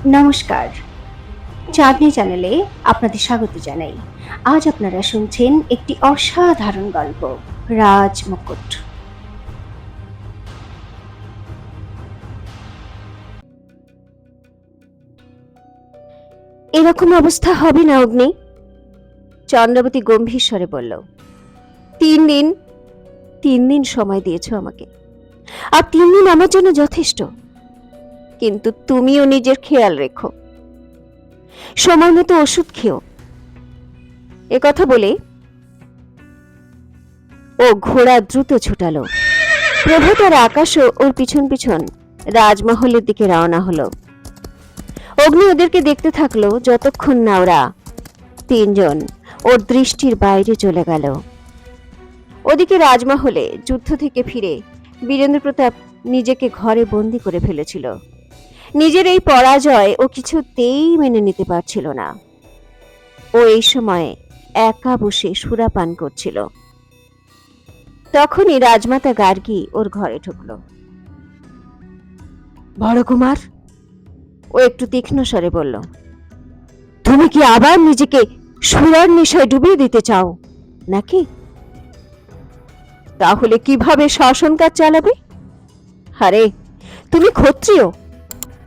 নমস্কার, চাঁদনি চ্যানেলে আপনাদের স্বাগত জানাই। আজ আপনারা শুনছেন একটি অসাধারণ গল্প, রাজ মুকুট। এরকম অবস্থা হবে না অগ্নি, চন্দ্রাবতী গম্ভীর স্বরে বলল। 3 দিন 3 দিন সময় দিয়েছো আমাকে, আর 3 দিন আমার জন্য যথেষ্ট। কিন্তু তুমিও নিজের খেয়াল রেখো, সময় মতো ওষুধ খেও। কথা বলে ও ঘোড়া দ্রুত ছুটালো। প্রভাত আর আকাশও ওর পিছন পিছন রাজমহলের দিকে রওনা হলো। অগ্নি ওদেরকে দেখতে থাকলো যতক্ষণ না ওরা 3জন ওর দৃষ্টির বাইরে চলে গেল। ওদিকে রাজমহলে যুদ্ধ থেকে ফিরে বীরেন্দ্র প্রতাপ নিজেকে ঘরে বন্দি করে ফেলেছিল। নিজের এই পরাজয় ও কিছুতেই মেনে নিতে পারছিল না। ও এই সময় একা বসে সুরাপান করছিল। তখনই রাজমাতা গার্গী ওর ঘরে ঢুকলো। বড় কুমার, ও একটু তীক্ষ্ণ স্বরে বলল, তুমি কি আবার নিজেকে সুরার নেশায় ডুবিয়ে দিতে চাও নাকি? তাহলে কিভাবে শাসন কাজ চালাবে? আরে তুমি ক্ষত্রিয়,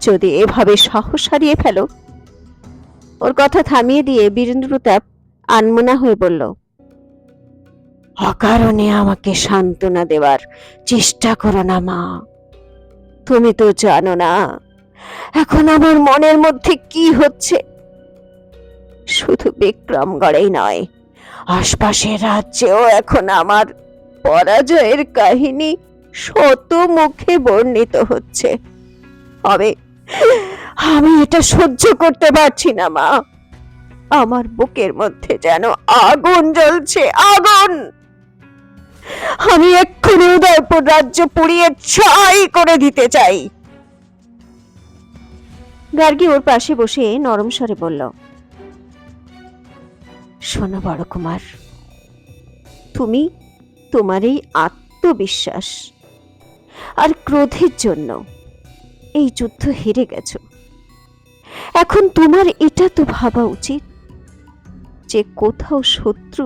যদি এভাবে সাহস হারিয়ে ফেলো। ওর কথা থামিয়ে দিয়ে বীরেন্দ্র প্রতাপ আনমনা হয়ে বলল, অকারণে আমাকে সান্ত্বনা দেওয়ার চেষ্টা করো না মা। তুমি তো জানো না এখন আমার মনের মধ্যে কি হচ্ছে। শুধু বিক্রমগড়েই নয়, আশপাশের রাজ্যেও এখন আমার পরাজয়ের কাহিনী শত মুখে বর্ণিত হচ্ছে। আমি এটা সহ্য করতে পারছি না মা। আমার বুকের মধ্যে যেন আগুন জ্বলছে, আগুন। আমি এক্ষুনি উদয়পুর রাজ্য পুড়িয়ে ছাই করে দিতে চাই। গার্গী ওর পাশে বসে নরম স্বরে বলল, শোনো বড় কুমার, তুমি তোমার এই আত্মবিশ্বাস আর ক্রোধের জন্য এই যুদ্ধ হেরে গেছো। এখন তোমার এটা তো ভাবা উচিত যে কোথাও শত্রু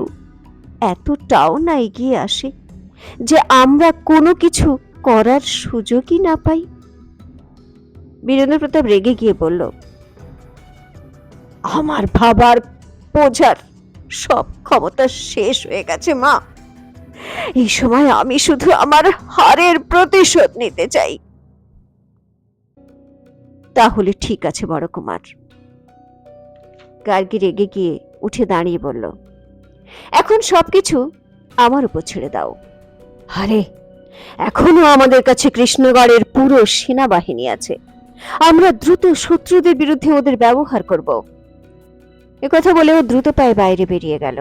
এতটাও না এগিয়ে আসে যে আমরা কোনো কিছু করার সুযোগই না পাই। বীরেন্দ্র প্রতাপ রেগে গিয়ে বলল, আমার ভাবার বোঝার সব ক্ষমতা শেষ হয়ে গেছে মা। এই সময় আমি শুধু আমার হারের প্রতিশোধ নিতে চাই। তাহলে ঠিক আছে বড় কুমার। গার্গী রেগে গিয়ে উঠে দাঁড়িয়ে বলল, এখন সবকিছু আমার উপর ছেড়ে দাও। আরে এখনো আমাদের কাছে কৃষ্ণগড়ের পুরো সেনাবাহিনী আছে। আমরা দ্রুত শত্রুদের বিরুদ্ধে ওদের ব্যবহার করব। কথা বলে ও দ্রুত পায়ে বাইরে বেরিয়ে গেল।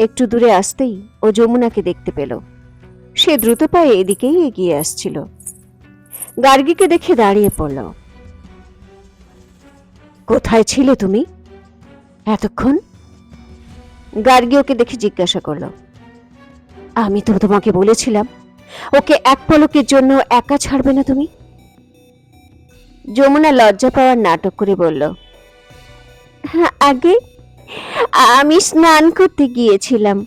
একটু দূরে আসতেই ও যমুনাকে দেখতে পেল। সে দ্রুত পায়ে এদিকেই এগিয়ে আসছিল। গার্গীকে দেখে দাঁড়িয়ে পড়ল। কোথায় ছিলে তুমি এতক্ষণ? গার্গী ওকে দেখে জিজ্ঞাসা করল। আমি তো তোমাকে বলেছিলাম ওকে এক পলকের জন্য একা ছাড়বে না তুমি। যমুনা লজ্জা পাওয়ার নাটক করে বলল, হ্যাঁ আগে আমি স্নান করতে গিয়েছিলাম।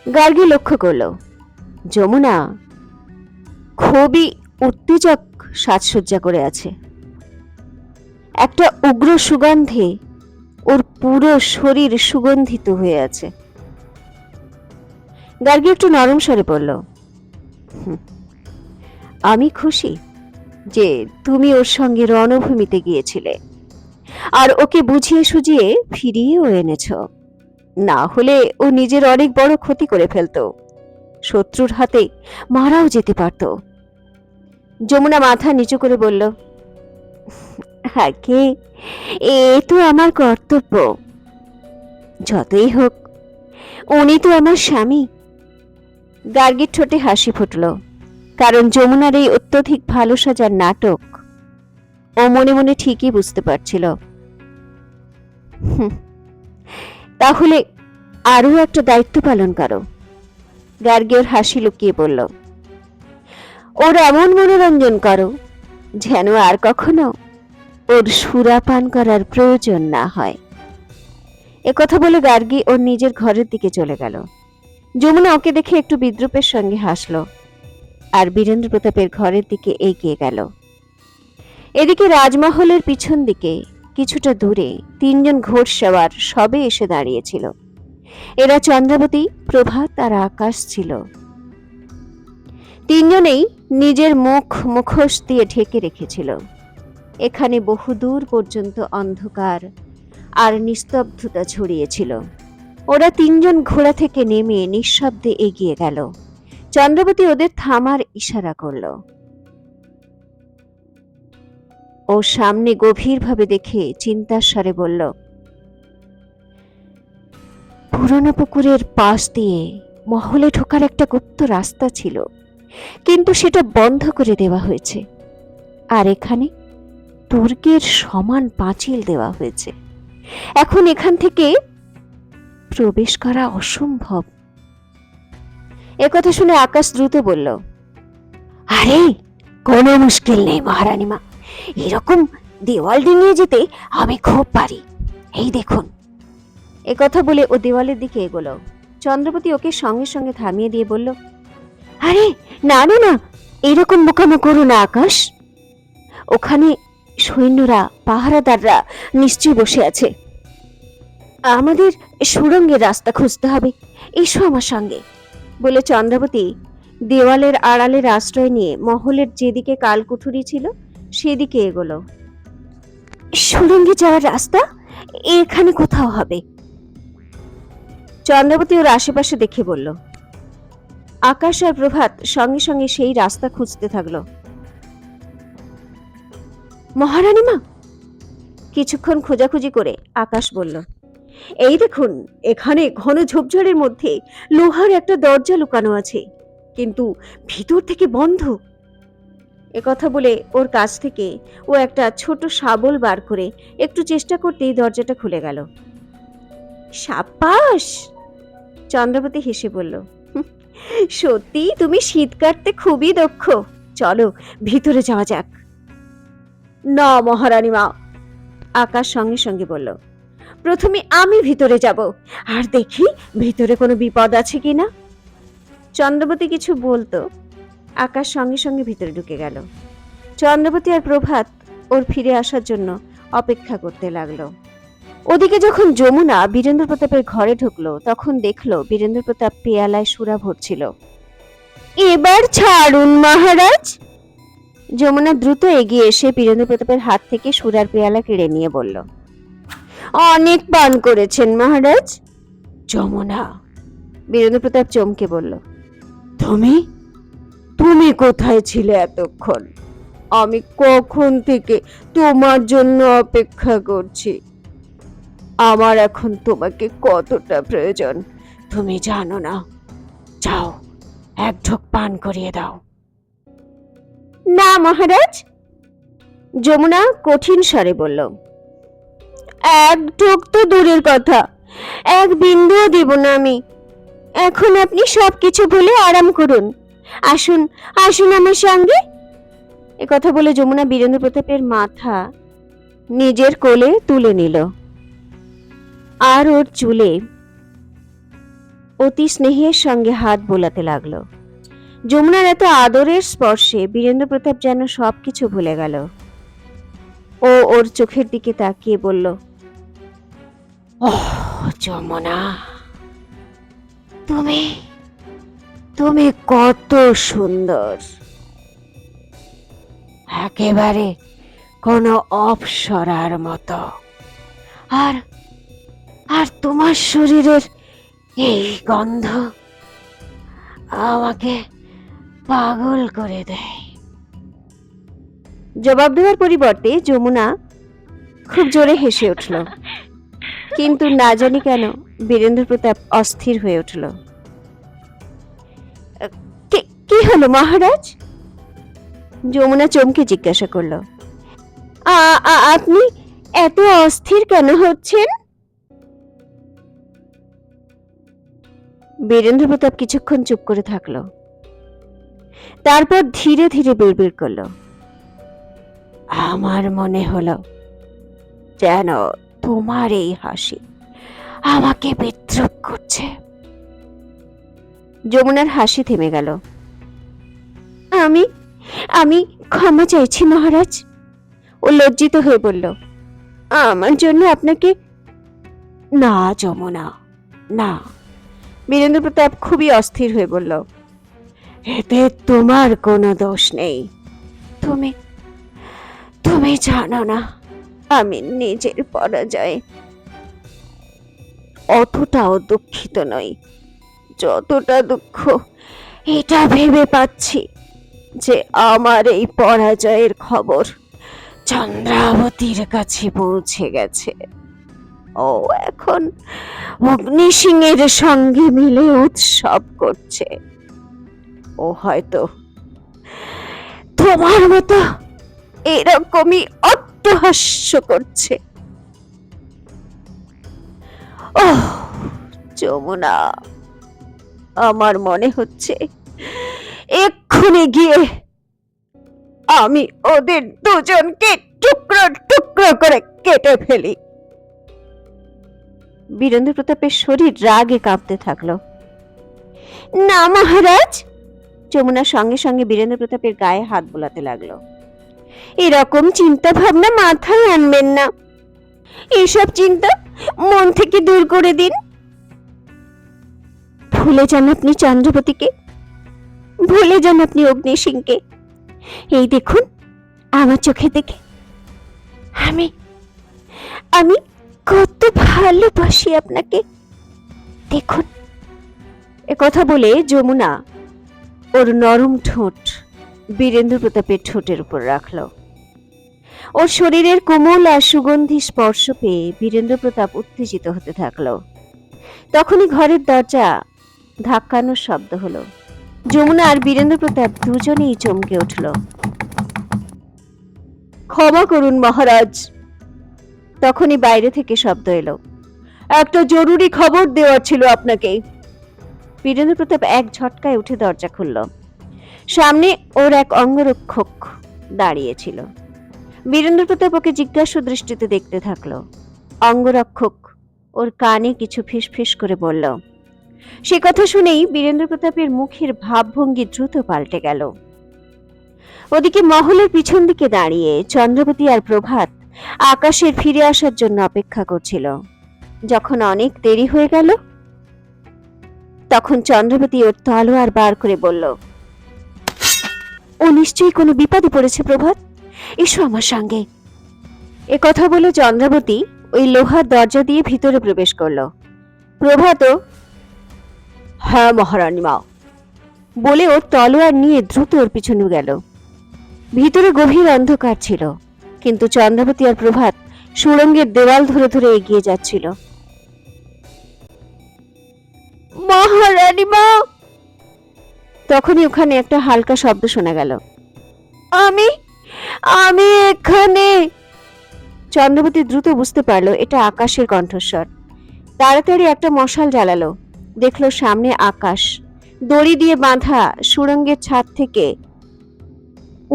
গার্গী লক্ষ্য করল যমুনা খুবই উত্তেজক সাজসজ্জা করে আছে। একটা উগ্র সুগন্ধে ওর পুরো শরীর সুগন্ধিত হয়ে আছে। গার্গী একটু নরম স্বরে বলল, আমি খুশি যে তুমি ওর সঙ্গে রণভূমিতে গিয়েছিলে আর ওকে বুঝিয়ে সুঝিয়ে ফিরিয়েও এনেছ। না হলে ও নিজের অনেক বড় ক্ষতি করে ফেলতো, শত্রুর হাতে মারাও যেতে পারত। যমুনা মাথা নিচু করে বলল, আগে এ তো আমার কর্তব্য। যতই হোক উনি তো আমার স্বামী। গার্গীর ঠোঁটে হাসি ফুটল, কারণ যমুনার এই অত্যধিক ভালো সাজার নাটক ও মনে মনে ঠিকই বুঝতে পারছিল। তাহলে আরো একটা দায়িত্ব পালন করো। গার্গী ওর হাসি লুকিয়ে বলল, ওর এমন মনোরঞ্জন করো যেন আর কখনো ওর সুরাপান করার প্রয়োজন না হয়। একথা বলে গার্গী ওর নিজের ঘরের দিকে চলে গেল। যমুনা ওকে দেখে একটু বিদ্রুপের সঙ্গে হাসল আর বীরেন্দ্র প্রতাপের ঘরের দিকে এগিয়ে গেল। এদিকে রাজমহলের পিছন দিকে কিছুটা দূরে তিনজন ঘোড়সওয়ার সবে এসে দাঁড়িয়েছিল। এরা চন্দ্রাবতী, প্রভাত আর আকাশ ছিল। তিনজনেই নিজের মুখোশ দিয়ে ঢেকে রেখেছিল। এখানে বহুদূর পর্যন্ত অন্ধকার আর নিস্তব্ধতা ছড়িয়েছিল। ওরা তিনজন ঘোড়া থেকে নেমে নিঃশব্দে এগিয়ে গেল। চন্দ্রাবতী ওদের থামার ইশারা করল। ও সামনে গভীরভাবে দেখে চিন্তার স্বরে বলল, পুরনো পুকুরের পাশ দিয়ে মহলে ঢোকার একটা গুপ্ত রাস্তা ছিল, কিন্তু সেটা বন্ধ করে দেওয়া হয়েছে। আর এখানে দুর্গের সমান পাঁচিল দেওয়া হয়েছে। এখন এখান থেকে প্রবেশ করা অসম্ভব। একথা শুনে আকাশ দ্রুত বলল, আরে কোনো মুশকিল নেই মহারানীমা, এরকম দেওয়াল ডিঙিয়ে যেতে আমি খুব পারি, এই দেখুন। একথা বলে ও দেওয়ালের দিকে এগোলো। চন্দ্রপতি ওকে সঙ্গে সঙ্গে থামিয়ে দিয়ে বলল, আরে না না না, এরকম বোকামো করো না আকাশ। ওখানে সৈন্যরা, পাহারাদাররা নিশ্চয়ই বসে আছে। আমাদের সুড়ঙ্গের রাস্তা খুঁজতে হবে, এসো আমার সঙ্গে। বলে চন্দ্রাবতী দেওয়ালের আড়ালের আশ্রয় নিয়ে মহলের যেদিকে কালকুঠুরি ছিল সেদিকে এগোলো। সুড়ঙ্গে যাওয়ার রাস্তা এখানে কোথাও হবে। চন্দ্রাবতী ওর আশেপাশে দেখে বলল। আকাশ আর প্রভাত সঙ্গে সঙ্গে সেই রাস্তা খুঁজতে থাকলো। মহারানীমা, কিছুক্ষণ খোঁজাখুঁজি করে আকাশ বলল, এই দেখুন, এখানে ঘন ঝোপঝাড়ের মধ্যে লোহার একটা দরজা লুকানো আছে, কিন্তু ভিতর থেকে বন্ধ। একথা বলে ওর কাছ থেকে ও একটা ছোট শাবল বার করে একটু চেষ্টা করতেই দরজাটা খুলে গেল। সাব্বাস! চন্দ্রাবতী হেসে বলল, সত্যি তুমি শীত কাটতে খুবই দক্ষ। চলো ভিতরে যাওয়া যাক। না মহারানীমা, আকাশ সঙ্গে সঙ্গে বলল, প্রথমে আমি ভিতরে যাব, আর দেখি ভিতরে কোনো বিপদ আছে কিনা। চন্দ্রাবতী কিছু বলতো, আকাশ সঙ্গে সঙ্গে ভিতরে ঢুকে গেল। চন্দ্রাবতী আর প্রভাত ওর ফিরে আসার জন্য অপেক্ষা করতে লাগলো। ওদিকে যখন যমুনা বীরেন্দ্র প্রতাপের ঘরে ঢুকলো, তখন দেখলো বীরেন্দ্র প্রতাপ পেয়ালায় সুরা ভরছিল। এবার ছাড়ুন মহারাজ। যমুনা দ্রুত এগিয়ে এসে বীরেন্দ্র প্রতাপের হাত থেকে সুরার পেয়ালা কেড়ে নিয়ে বলল, অনেক পান করেছেন মহারাজ। যমুনা! বীরেন্দ্র প্রতাপ চমকে বলল, তুমি তুমি কোথায় ছিলে এতক্ষণ? আমি কখন থেকে তোমার জন্য অপেক্ষা করছি। আমার এখন তোমাকে কতটা প্রয়োজন তুমি জানো না। যাও, এক ঢোক পান করিয়ে দাও। না মহারাজ, যমুনা কঠিন স্বরে বলল, এক ঢোক তো দূরের কথা, এক বিন্দুও দেব না আমি। এখন আপনি সবকিছু ভুলে আরাম করুন। আসুন আসুন আমার সঙ্গে। একথা বলে যমুনা বীরেন্দ্র প্রতাপের মাথা নিজের কোলে তুলে নিল আর ওর চুলে অতি স্নেহের সঙ্গে হাত বোলাতে লাগলো। যমুনার এত আদরের স্পর্শে বীরেন্দ্র প্রতাপ যেন সবকিছু ভুলে গেল। ও ওর চোখের দিকে তাকিয়ে বলল, ওহ যমুনা, তুমি তুমি কত সুন্দর, একেবারে কোনো অপ্সরার মতো। আর আর তোমার শরীরের এই গন্ধ আমাকে পাগল করে দেয়। জবাব দেওয়ার পরিবর্তে যমুনা খুব জোরে হেসে উঠল, কিন্তু না জানি কেন বীরেন্দ্র প্রতাপ অস্থির হয়ে উঠল। কি হলো মহারাজ? যমুনা চমকে জিজ্ঞাসা করল, আপনি এত অস্থির কেন হচ্ছেন? বীরেন্দ্র প্রতাপ কিছুক্ষণ চুপ করে থাকলো, তারপর ধীরে ধীরে বিড়বিড় করলো, আমার মনে হলো যেন তোমার এই হাসি আমাকে বিদ্রুপ করছে। যমুনার হাসি থেমে গেল। আমি আমি ক্ষমা চাইছি মহারাজ। ও লজ্জিত হয়ে বলল, আমার জন্য আপনাকে। না যমুনা, না। বীরেন্দ্র প্রতাপ খুবই অস্থির হয়ে বলল, এতে তোমার কোনো দোষ নেই। তুমি তুমি জানো না আমি নিজের পরাজয়ে অতটাও দুঃখিত নই, যতটা দুঃখ এটা ভেবে পাচ্ছি যে আমার এই পরাজয়ের খবর চন্দ্রাবতীর কাছে পৌঁছে গেছে। ও এখন অগ্নিসিংহের সঙ্গে মিলে উৎসব করছে। ও হয়তো তোমার মতো এরকমই অট্টহাস্য করছে। ওহ যমুনা, আমার মনে হচ্ছে এক্ষুনি গিয়ে আমি ওদের দুজনকে টুকরো টুকরো করে কেটে ফেলি। বীরেন্দ্র প্রতাপের শরীর রাগে কাঁপতে থাকলো। না মহারাজ। যমুনার সঙ্গে সঙ্গে বীরেন্দ্র প্রতাপের গায়ে হাত বোলাতে লাগলো। এরকম চিন্তা ভাবনা মাথায় আনবেন না, এসব চিন্তা মন থেকে দূর করে দিন। ভুলে যান আপনি চন্দ্রবতীকে, ভুলে যান আপনি অগ্নিসিংহকে। এই দেখুন আমার চোখে দেখে আমি আমি কত ভালোবাসি আপনাকে, দেখুন। কথা বলে যমুনা ওর নরম ঠোঁট বীরেন্দ্র প্রতাপের ঠোঁটের উপর রাখল। ওর শরীরের কোমল আর সুগন্ধি স্পর্শ পেয়ে বীরেন্দ্র প্রতাপ উত্তেজিত হতে থাকলো। তখনই ঘরের দরজা ধাক্কানোর শব্দ হলো। যমুনা আর বীরেন্দ্র প্রতাপ দুজনেই চমকে উঠল। ক্ষমা করুন মহারাজ। তখনই বাইরে থেকে শব্দ এলো, একটা জরুরি খবর দেওয়ার ছিল আপনাকে। বীরেন্দ্র প্রতাপ এক ঝটকায় উঠে দরজা খুলল। সামনে ওর এক অঙ্গরক্ষক দাঁড়িয়েছিল। বীরেন্দ্র প্রতাপ ওকে জিজ্ঞাসু দৃষ্টিতে দেখতে থাকলো। অঙ্গরক্ষক ওর কানে কিছু ফিসফিস করে বলল। সে কথা শুনেই বীরেন্দ্র প্রতাপের মুখের ভাবভঙ্গি দ্রুত পাল্টে গেল। ওদিকে মহলের পিছন দিকে দাঁড়িয়ে চন্দ্রবতী আর প্রভাত আকাশের ফিরে আসার জন্য অপেক্ষা করছিল। যখন অনেক দেরি হয়ে গেল তখন চন্দ্রবতী ওর তলোয়ার বার করে বলল, ও নিশ্চয়ই কোনো বিপদে পড়েছে প্রভাত, এসো আমার সঙ্গে। এ কথা বলে চন্দ্রাবতী ওই লোহার দরজা দিয়ে ভিতরে প্রবেশ করলো। প্রভাতও হ্যাঁ মহারানী মা বলে ওর তলোয়ার নিয়ে দ্রুত ওর পিছনে গেল। ভিতরে গভীর অন্ধকার ছিল, কিন্তু চন্দ্রাবতী আর প্রভাত সুড়ঙ্গের দেওয়াল ধরে ধরে এগিয়ে যাচ্ছিল। মহারানী মা! তখনই ওখানে একটা হালকা শব্দ শোনা গেল, আমি আমি এখানে। চন্দ্রবতী দ্রুত বুঝতে পারলো এটা আকাশের কণ্ঠস্বর। তাড়াতাড়ি একটা মশাল জ্বালালো। দেখলো সামনে আকাশ দড়ি দিয়ে বাঁধা সুড়ঙ্গের ছাদ থেকে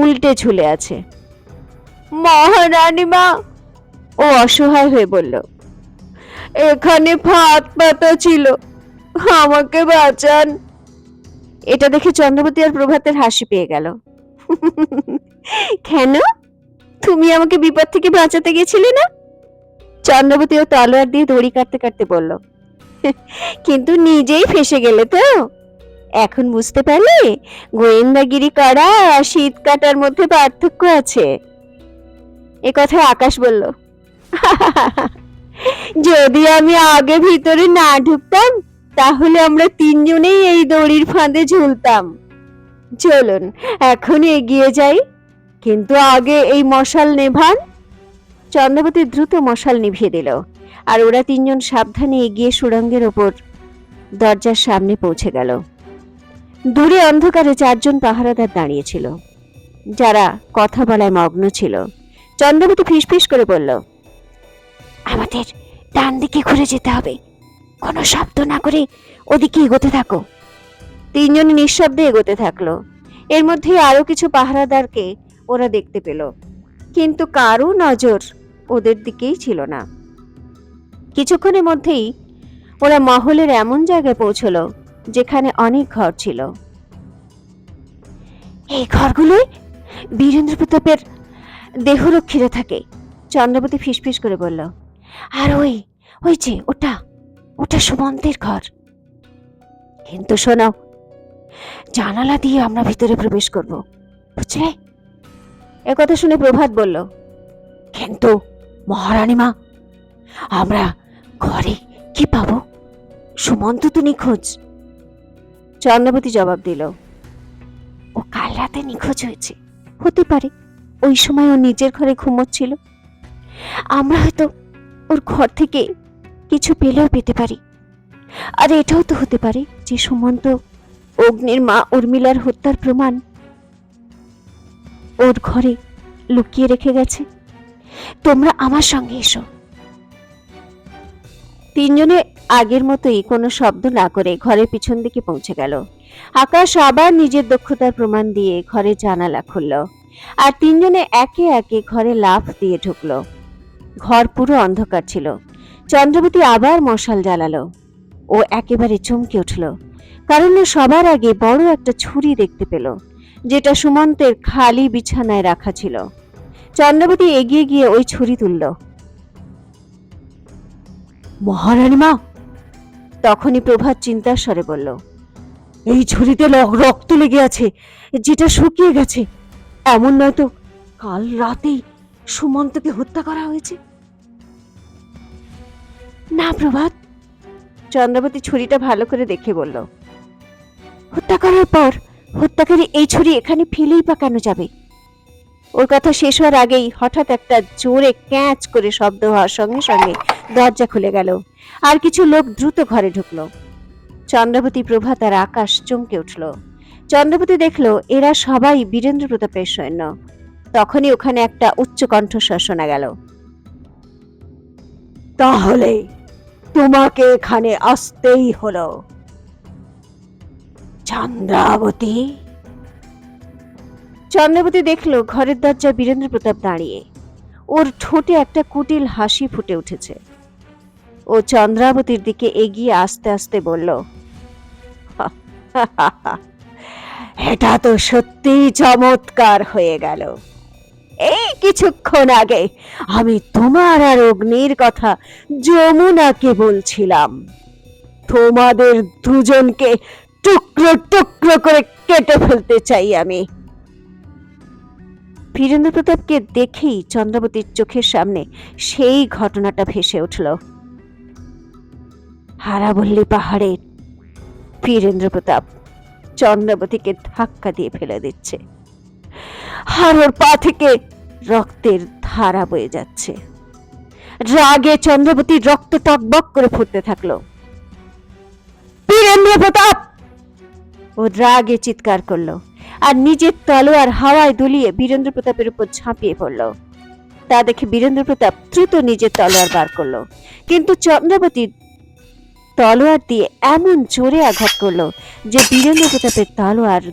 উল্টে ঝুলে আছে। মহারানী মা! ও অসহায় হয়ে বলল, এখানে ফাঁদ পাতা ছিল, আমাকে বাঁচান। এটা দেখে চন্দ্রবতী আর প্রভাতের হাসি পেয়ে গেল। কেন, তুমি আমাকে বিপদ থেকে বাঁচাতে গেছিলে না? চন্দ্রবতী ও তলোয়ার দিয়ে দড়ি কাটতে কাটতে বলল, কিন্তু নিজেই ফেসে গেলে তো। এখন বুঝতে পারলে গোয়েন্দাগিরি করা আর শীত কাটার মধ্যে পার্থক্য আছে। এ কথায় আকাশ বলল, যদি আমি আগে ভিতরে না ঢুকতাম তাহলে আমরা তিনজনেই এই দড়ির ফাঁদে ঝুলতাম। চলুন এখন এগিয়ে যাই, কিন্তু আগে এই মশাল নেভান। চন্দ্রবতী দ্রুত মশাল নিভিয়ে দিল, আর ওরা তিনজন সাবধানে এগিয়ে সুড়ঙ্গের ওপর দরজার সামনে পৌঁছে গেল। দূরে অন্ধকারে চারজন পাহারাদার দাঁড়িয়েছিল, যারা কথা বলায় মগ্ন ছিল। চন্দ্রবতী ফিসফিস করে বলল, আমাদের ডান দিকে ঘুরে যেতে হবে, কোনো শব্দ না করে ওদিকে এগোতে থাকো। তিনজন নিঃশব্দে এগোতে থাকলো। এর মধ্যে আরো কিছু পাহারাদারকে ওরা দেখতে পেল, কিন্তু কারো নজর ওদের দিকেই ছিল না। কিছুক্ষণের মধ্যেই ওরা মহলের এমন জায়গায় পৌঁছলো যেখানে অনেক ঘর ছিল। এই ঘরগুলোই বীরেন্দ্র প্রতাপের দেহরক্ষীরা থাকে, চন্দ্রাবতী ফিসফিস করে বলল। আর ওই ওই যে ওটা ওটা সুমন্তের ঘর। কিন্তু শোনাও, জানালা দিয়ে আমরা ভিতরে প্রবেশ করব, বুঝলে? একথা শুনে প্রভাত বলল, কিন্তু মহারানী মা, আমরা ঘরে কি পাবো? সুমন্ত তো নিখোঁজ। চন্দ্রাবতী জবাব দিল, ও কাল রাতে নিখোঁজ হয়েছে। হতে পারে ওই সময় ও নিজের ঘরে ঘুমোচ্ছিল। আমরা হয়তো ওর ঘর থেকে কিছু পেলেও পেতে পারি। আর এটাও তো হতে পারে যে সুমন্ত অগ্নির মা উর্মিলার হত্যার প্রমাণ ওর ঘরে লুকিয়ে রেখে গেছে। তোমরা আমার সঙ্গে এসো। তিনজনে আগের মতোই কোনো শব্দ না করে ঘরের পিছন দিকে পৌঁছে গেল। আকাশ আবার নিজের দক্ষতার প্রমাণ দিয়ে ঘরে জানালা খুলল, আর তিনজনে একে একে ঘরে লাফ দিয়ে ঢুকলো। ঘর পুরো অন্ধকার ছিল। চন্দ্রাবতী আবার মশাল জ্বালালো। ও একেবারে চমকে উঠল, কারণ ও সবার আগে বড় একটা ছুরি দেখতে পেল, যেটা সুমন্তের খালি বিছানায় রাখা ছিল। চন্দ্রাবতী এগিয়ে গিয়ে ওই ছুরি তুলল। মহারানী মা, তখনই প্রভাত চিন্তার স্বরে বলল, এই ছুরিতে রক্ত লেগে আছে, যেটা শুকিয়ে গেছে। এমন নয়তো কাল রাতেই সুমন্তকে হত্যা করা হয়েছে। না প্রভাত, চন্দ্রাবতী ছুরিটা ভালো করে দেখে বলল, হত্যা করার পর হত্যাকারী এই ছুরি এখানে ফেলেই বা কেন যাবে? ওর কথা শেষ হওয়ার আগেই হঠাৎ একটা জোরে ক্যাঁচ করে শব্দ হওয়ার সঙ্গে সঙ্গে দরজা খুলে গেল, আর কিছু লোক দ্রুত ঘরে ঢুকলো। চন্দ্রাবতী, প্রভাত আর আকাশ চমকে উঠল। চন্দ্রাবতী দেখলো এরা সবাই বীরেন্দ্র প্রতাপের সৈন্য। তখনই ওখানে একটা উচ্চ কণ্ঠস্বর শোনা গেল, তাহলে তোমাকে এখানে আসতেই হলো চন্দ্রাবতী। চন্দ্রাবতী দেখলো ঘরের দরজা বীরেন্দ্র প্রতাপ দাঁড়িয়ে। ওর ঠোঁটে একটা কুটিল হাসি ফুটে উঠেছে। ও চন্দ্রাবতীর দিকে এগিয়ে আস্তে আস্তে বলল, এটা তো সত্যি চমৎকার হয়ে গেল। এই কিছুক্ষণ আগে আমি তোমার আর অগ্নির কথা যমুনাকে বলছিলাম। তোমাদের দুজনকে টুকরো টুকরো করে কেটে ফেলতে চাই আমি। বীরেন্দ্র প্রতাপকে দেখেই চন্দ্রাবতীর চোখের সামনে সেই ঘটনাটা ভেসে উঠল। হারাবল্লী পাহাড়ের বীরেন্দ্র প্রতাপ চন্দ্রাবতীকে ধাক্কা দিয়ে ফেলে দিচ্ছে, আর ওর পা থেকে রক্তের ধারা বয়ে যাচ্ছে। রাগে চন্দ্রাবতীর রক্ত টকবক করে ফুটতে থাকলো। বীরেন্দ্র প্রতাপ! ও রাগে চিৎকার করলো আর নিজের তলোয়ার হাওয়ায় দুলিয়ে বীরেন্দ্র প্রতাপের উপর ঝাঁপিয়ে পড়ল। তা দেখে বীরেন্দ্র প্রতাপ দ্রুত নিজের তলোয়ার বার করলো, কিন্তু চন্দ্রাবতী তলোয়ার দিয়ে এমন জোরে আঘাত করলো যে বীরেন্দ্র প্রতাপের তলোয়ার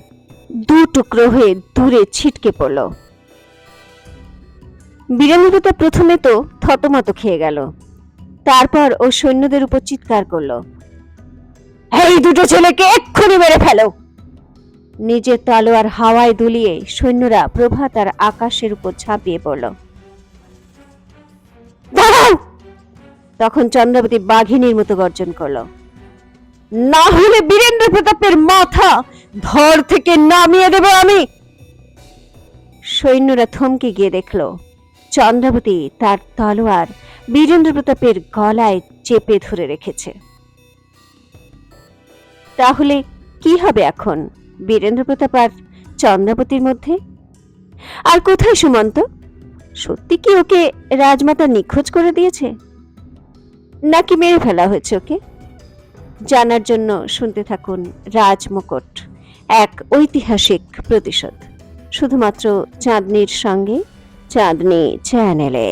দু টুকরো হয়ে দূরে ছিটকে পড়ল। বীরেন্দ্র প্রতাপ প্রথমে তো থতমত খেয়ে গেল, তারপর ও সৈন্যদের উপর চিৎকার করলো, এই দুটো ছেলেকে এক্ষুনি মেরে ফেলো। নিজের তলোয়ার হাওয়ায় দুলিয়ে সৈন্যরা প্রভাত আর আকাশের উপর ঝাঁপিয়ে পড়ল। দাঁড়াও! তখন চন্দ্রাবতী বাঘিনীর মতো গর্জন করল, না হলে বীরেন্দ্র প্রতাপের মাথা ধর থেকে নামিয়ে দেব আমি। সৈন্যরা থমকে গিয়ে দেখল চন্দ্রাবতী তার তলোয়ার বীরেন্দ্র প্রতাপের গলায় চেপে ধরে রেখেছে। তাহলে কি হবে এখন বীরেন্দ্র প্রতাপ আর চন্দ্রাবতীর মধ্যে? আর কোথায় সুমন্ত? সত্যি কি ওকে রাজমাতা নিখোঁজ করে দিয়েছে, নাকি মেরে ফেলা হয়েছে ওকে? জানার জন্য শুনতে থাকুন রাজমুকুট, এক ঐতিহাসিক প্রতিশোধ, শুধুমাত্র চাঁদনীর সঙ্গে, চাঁদনী চ্যানেলে।